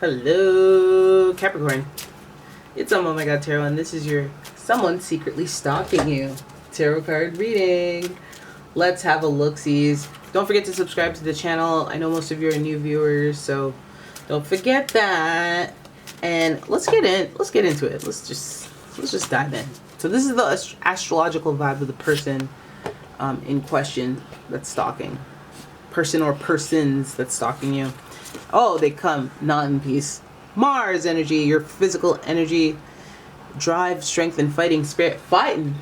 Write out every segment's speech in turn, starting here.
Hello, Capricorn. It's umomgtarot, and this is your someone secretly stalking you tarot card reading. Let's have a look-sees. Don't forget to subscribe to the channel. I know most of you are new viewers, so don't forget that. And let's get into it. Let's just dive in. So this is the astrological vibe of the person in question that's stalking. Person or persons that's stalking you. Oh, they come not in peace. Mars energy, your physical energy, drive, strength, and fighting spirit. Fighting?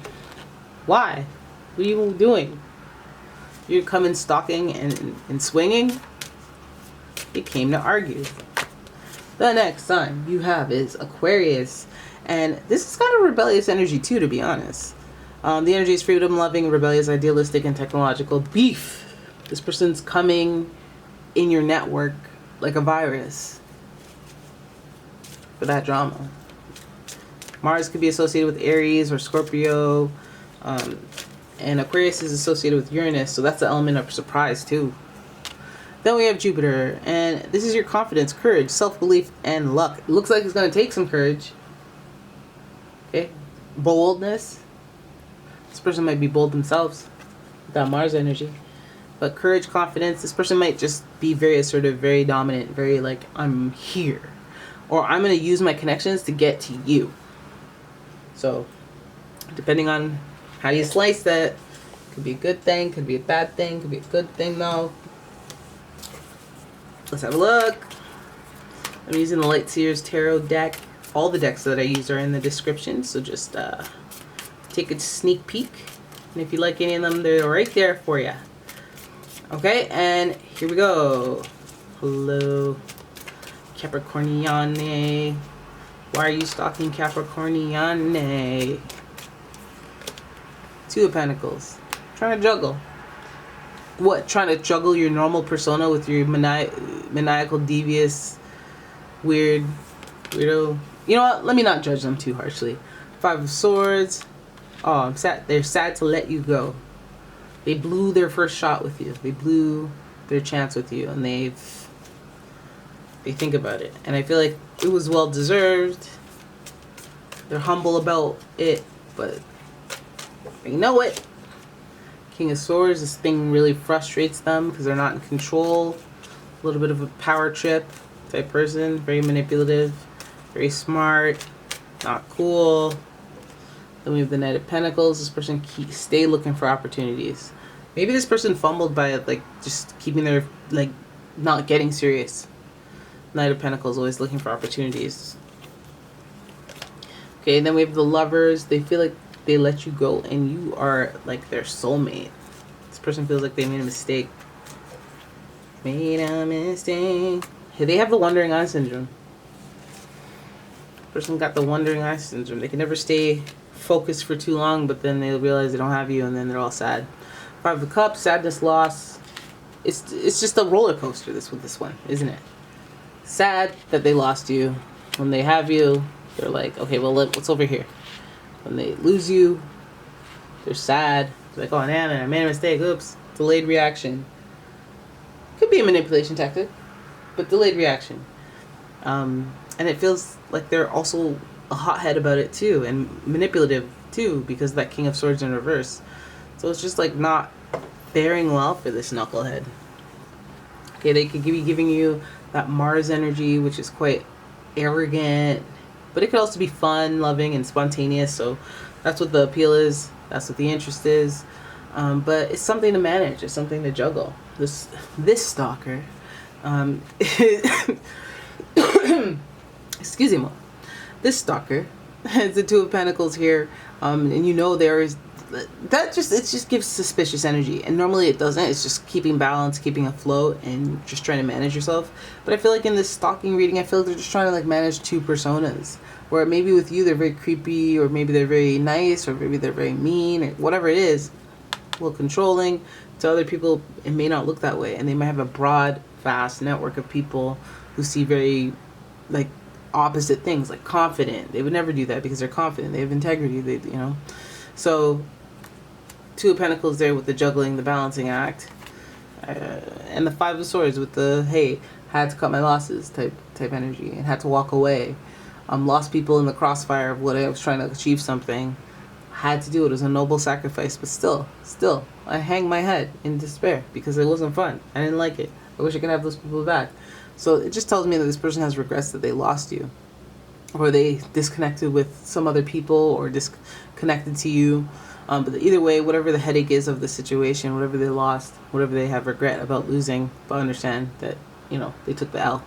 Why? What are you doing? You're coming stalking and swinging? You came to argue. The next sign you have is Aquarius. And this is kind of rebellious energy too, to be honest. The energy is freedom-loving, rebellious, idealistic, and technological. Beef. This person's coming in your network like a virus for that drama. Mars could be associated with Aries or Scorpio, and Aquarius is associated with Uranus, so that's the element of surprise too. Then we have Jupiter, and this is your confidence, courage, self-belief, and luck. It looks like it's going to take some courage. Okay, boldness. This person might be bold themselves with that Mars energy. But courage, confidence, this person might just be very assertive, very dominant, very like, I'm here. Or I'm going to use my connections to get to you. So, depending on how you slice that, could be a good thing, could be a bad thing, could be a good thing though. Let's have a look. I'm using the Light Seers Tarot deck. All the decks that I use are in the description, so just take a sneak peek. And if you like any of them, they're right there for you. Okay, and here we go. Hello, Capricorniane. Why are you stalking Capricorniane? Two of Pentacles. Trying to juggle. What? Trying to juggle your normal persona with your maniacal, devious, weirdo. You know what? Let me not judge them too harshly. Five of Swords. Oh, I'm sad. They're sad to let you go. They blew their first shot with you. They blew their chance with you, and they think about it. And I feel like it was well deserved. They're humble about it, but they know it. King of Swords, this thing really frustrates them because they're not in control. A little bit of a power trip type person, very manipulative, very smart, not cool. Then we have the Knight of Pentacles. This person stay looking for opportunities. Maybe this person fumbled by like just keeping their like not getting serious. Knight of Pentacles always looking for opportunities. Okay, and then we have the Lovers. They feel like they let you go and you are like their soulmate. This person feels like they made a mistake. Made a mistake. Hey, they have the wandering eye syndrome. Person got the wandering eye syndrome. They can never stay focused for too long, but then they'll realize they don't have you, and then they're all sad. Five of Cups, sadness, loss. It's just a roller coaster. This one, isn't it? Sad that they lost you. When they have you, they're like, okay, well, what's over here? When they lose you, they're sad. They're like, oh, damn it, I made a mistake. Oops. Delayed reaction. Could be a manipulation tactic, but delayed reaction. And it feels like they're also a hothead about it too, and manipulative too, because of that King of Swords in reverse. So it's just like not faring well for this knucklehead. Okay, they could be giving you that Mars energy, which is quite arrogant, but it could also be fun, loving, and spontaneous. So that's what the appeal is. That's what the interest is. But it's something to manage. It's something to juggle. This stalker, excuse me. This stalker has the Two of Pentacles here, and you know there is it just gives suspicious energy, and normally it doesn't. It's just keeping balance, keeping afloat, and just trying to manage yourself. But I feel like in this stalking reading, I feel like they're just trying to like manage two personas, where maybe with you they're very creepy, or maybe they're very nice, or maybe they're very mean, or whatever it is, a little controlling. To other people it may not look that way, and they might have a broad, vast network of people who see very like opposite things, like confident. They would never do that because they're confident. They have integrity. They, you know. So, Two of Pentacles there with the juggling, the balancing act, and the Five of Swords with the hey, had to cut my losses type energy, and had to walk away. Lost people in the crossfire of what I was trying to achieve something. Had to do it. It was a noble sacrifice, but still, I hang my head in despair because it wasn't fun. I didn't like it. I wish I could have those people back. So it just tells me that this person has regrets that they lost you, or they disconnected with some other people, or disconnected to you. But either way, whatever the headache is of the situation, whatever they lost, whatever they have regret about losing, but understand that, you know, they took the L.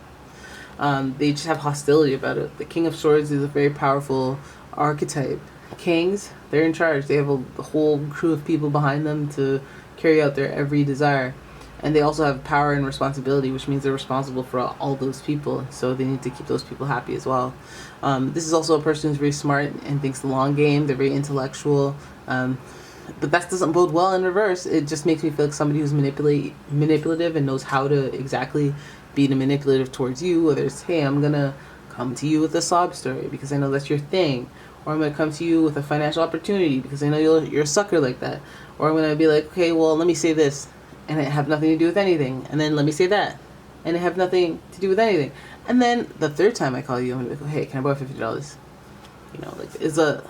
They just have hostility about it. The King of Swords is a very powerful archetype. Kings, they're in charge. They have a whole crew of people behind them to carry out their every desire. And they also have power and responsibility, which means they're responsible for all those people. So they need to keep those people happy as well. This is also a person who's very smart and thinks the long game. They're very intellectual. But that doesn't bode well in reverse. It just makes me feel like somebody who's manipulative and knows how to exactly be manipulative towards you. Whether it's, hey, I'm going to come to you with a sob story because I know that's your thing. Or I'm going to come to you with a financial opportunity because I know you're a sucker like that. Or I'm going to be like, okay, well, let me say this, and it have nothing to do with anything. And then let me say that, and it have nothing to do with anything. And then the third time I call you, I'm going to be like, hey, can I borrow $50? You know, like, it's a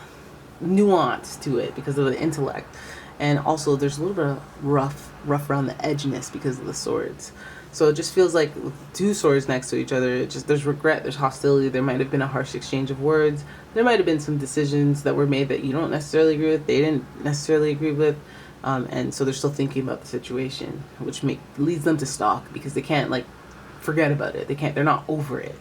nuance to it because of the intellect. And also there's a little bit of rough around the edginess because of the swords. So it just feels like with two swords next to each other, there's regret, there's hostility, there might have been a harsh exchange of words, there might have been some decisions that were made that you don't necessarily agree with, they didn't necessarily agree with, and so they're still thinking about the situation, which leads them to stalk because they can't, like, forget about it. They're not over it.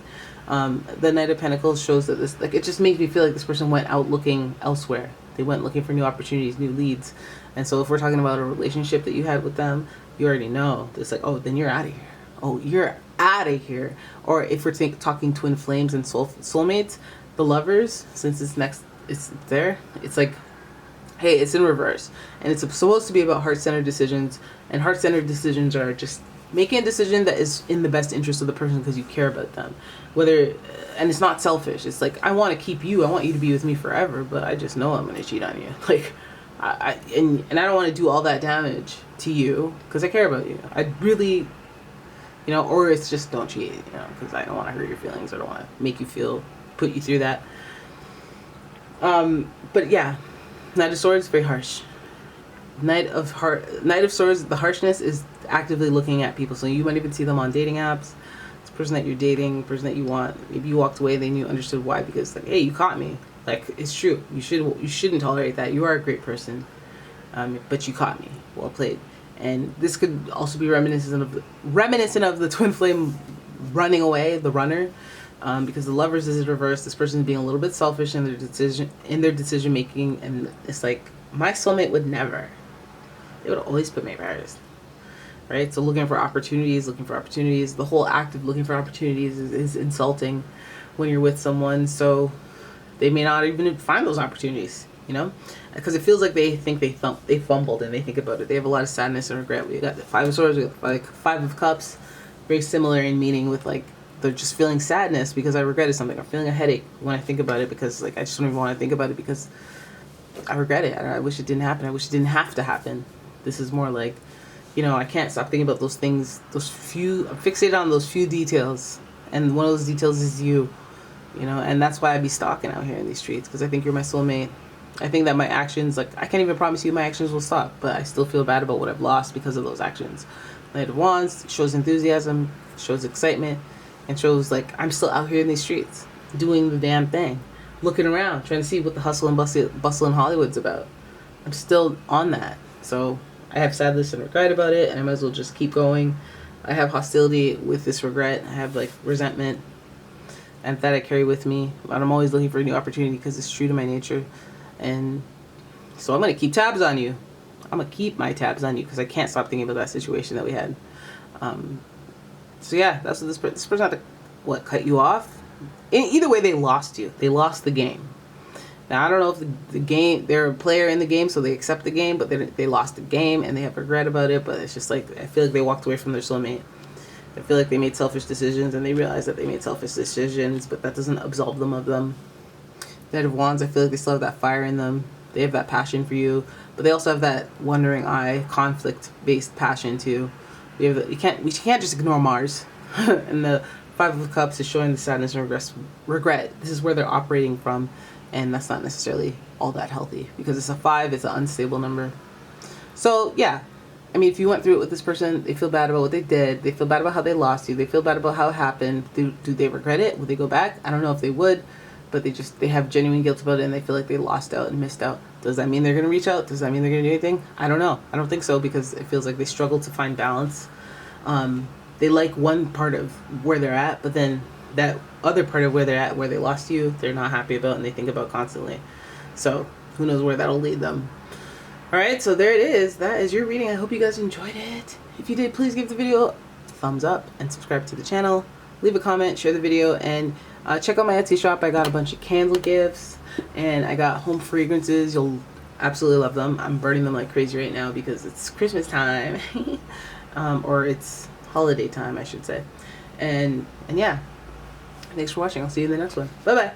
The Knight of Pentacles shows that this, like, it just makes me feel like this person went out looking elsewhere. They went looking for new opportunities, new leads. And so if we're talking about a relationship that you had with them, you already know. It's like, oh, then you're out of here. Oh, you're out of here. Or if we're talking twin flames and soulmates, the lovers, since it's there, it's like, hey, it's in reverse. And it's supposed to be about heart-centered decisions. And heart-centered decisions are just making a decision that is in the best interest of the person because you care about them. And it's not selfish. It's like, I want to keep you. I want you to be with me forever, but I just know I'm going to cheat on you. Like, and I don't want to do all that damage to you because I care about you. I really, you know, or it's just don't cheat, you know, because I don't want to hurt your feelings. I don't want to make you put you through that. But yeah, Knight of Swords, very harsh. Knight of Swords, the harshness is actively looking at people. So you might even see them on dating apps. It's a person that you're dating, person that you want. Maybe you walked away, then you understood why, because like, hey, you caught me. Like, it's true. You shouldn't tolerate that. You are a great person, but you caught me. Well played. And this could also be reminiscent of the twin flame running away, the runner, because the lovers is reversed. This person is being a little bit selfish in their decision making, and it's like, my soulmate would never. They would always put me first, right? So looking for opportunities. The whole act of looking for opportunities is insulting when you're with someone. So they may not even find those opportunities, you know, because it feels like they think they fumbled and they think about it. They have a lot of sadness and regret. We got the Five of Swords, we got like Five of Cups, very similar in meaning with like they're just feeling sadness because I regretted something. I'm feeling a headache when I think about it because like I just don't even want to think about it because I regret it. I wish it didn't happen. I wish it didn't have to happen. This is more like, you know, I can't stop thinking about those things, I'm fixated on those few details, and one of those details is you. You know, and that's why I be stalking out here in these streets, because I think you're my soulmate. I think that my actions, like, I can't even promise you my actions will stop, but I still feel bad about what I've lost because of those actions. Knight of Wands shows enthusiasm, shows excitement, and shows, like, I'm still out here in these streets, doing the damn thing, looking around, trying to see what the hustle and bustle in Hollywood's about. I'm still on that. So I have sadness and regret about it, and I might as well just keep going. I have hostility with this regret. I have, like, resentment, and that I carry with me. But I'm always looking for a new opportunity because it's true to my nature. And so I'm going to keep tabs on you. I'm going to keep my tabs on you because I can't stop thinking about that situation that we had. So yeah, that's what this person had to, cut you off? Either way, they lost you. They lost the game. Now, I don't know if the game, they're a player in the game, so they accept the game, but they lost the game and they have regret about it. But it's just like, I feel like they walked away from their soulmate. I feel like they made selfish decisions and they realized that they made selfish decisions, but that doesn't absolve them of them. Knight of Wands, I feel like they still have that fire in them. They have that passion for you, but they also have that wandering eye, conflict-based passion too. We can't just ignore Mars, And the Five of Cups is showing the sadness and regret. This is where they're operating from, and that's not necessarily all that healthy, because it's a 5, it's an unstable number. So yeah, I mean, if you went through it with this person, they feel bad about what they did, they feel bad about how they lost you, they feel bad about how it happened. Do they regret it? Would they go back? I don't know if they would, but they have genuine guilt about it, and they feel like they lost out and missed out. Does that mean they're going to reach out? Does that mean they're going to do anything? I don't know. I don't think so, because it feels like they struggle to find balance. They like one part of where they're at, but then that other part of where they're at, where they lost you, they're not happy about, and they think about constantly. So who knows where that'll lead them. All right, so there it is. That is your reading. I hope you guys enjoyed it. If you did, please give the video a thumbs up and subscribe to the channel. Leave a comment, share the video, and check out my Etsy shop. I got a bunch of candle gifts, and I got home fragrances. You'll absolutely love them. I'm burning them like crazy right now because it's Christmas time. Or it's holiday time, I should say. And yeah, thanks for watching. I'll see you in the next one. Bye bye.